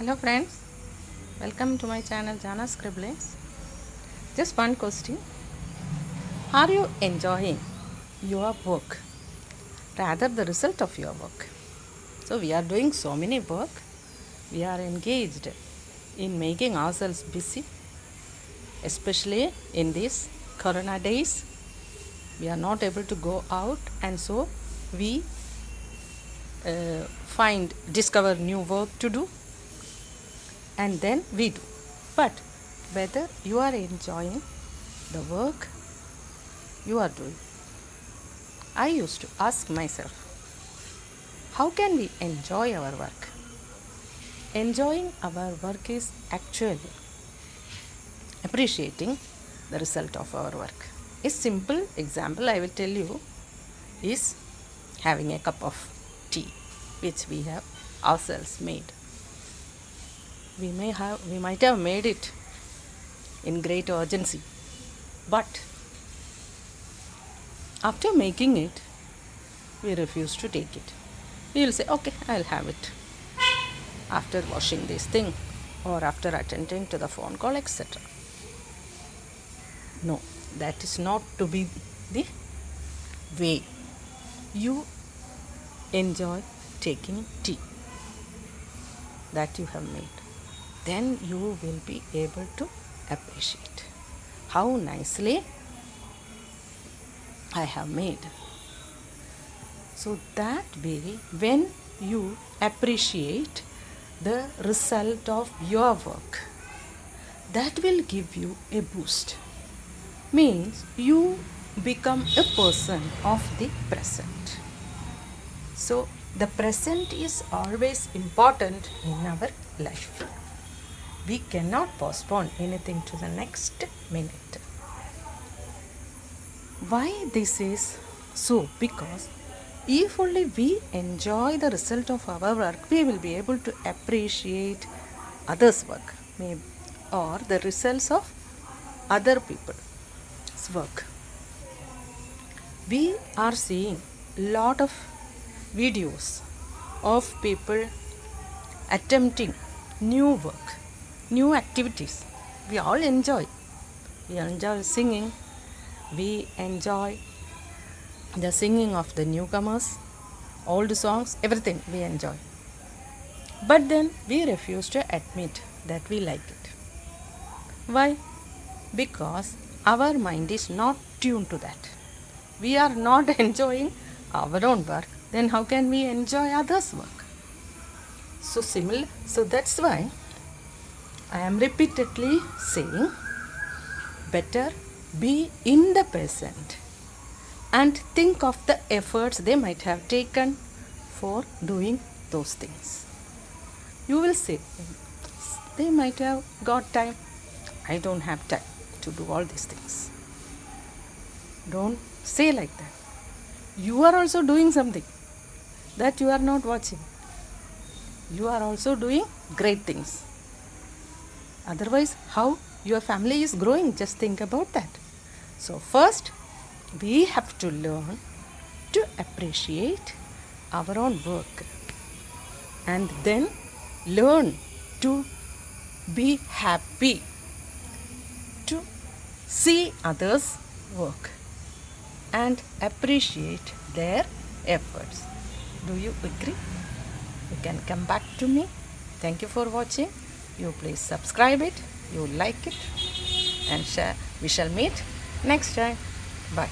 Hello friends, welcome to my channel Jana Scribblings. Just one question. Are you enjoying your work rather the result of your work? So we are doing so many work. We are engaged in making ourselves busy, especially in these corona days. We are not able to go out, and so we discover new work to do, and then we do. But whether you are enjoying the work you are doing, I used to ask myself, how can we enjoy our work? Enjoying our work is actually appreciating the result of our work. A simple example I will tell you is having a cup of tea which we have ourselves made. We might have made it in great urgency, but after making it, we refuse to take it. We will say, okay, I'll have it after washing this thing or after attending to the phone call, etc. No, that is not to be the way you enjoy taking tea that you have made. Then you will be able to appreciate how nicely I have made. So that way, when you appreciate the result of your work, that will give you a boost. Means you become a person of the present. So the present is always important in our life. We cannot postpone anything to the next minute. Why this is so? Because if only we enjoy the result of our work, we will be able to appreciate others' work, or the results of other people's work. We are seeing lot of videos of people attempting new work, new activities. We all enjoy. We enjoy singing. We enjoy the singing of the newcomers, old songs, everything we enjoy. But then we refuse to admit that we like it. Why? Because our mind is not tuned to that. We are not enjoying our own work, then how can we enjoy others' work? So that's why I am repeatedly saying, better be in the present and think of the efforts they might have taken for doing those things. You will say, they might have got time. I don't have time to do all these things. Don't say like that. You are also doing something that you are not watching. You are also doing great things. Otherwise, how your family is growing? Just think about that. So first, we have to learn to appreciate our own work, and then learn to be happy to see others' work and appreciate their efforts. Do you agree? You can come back to me. Thank you for watching. You please subscribe it, you like it, and share. We shall meet next time. Bye.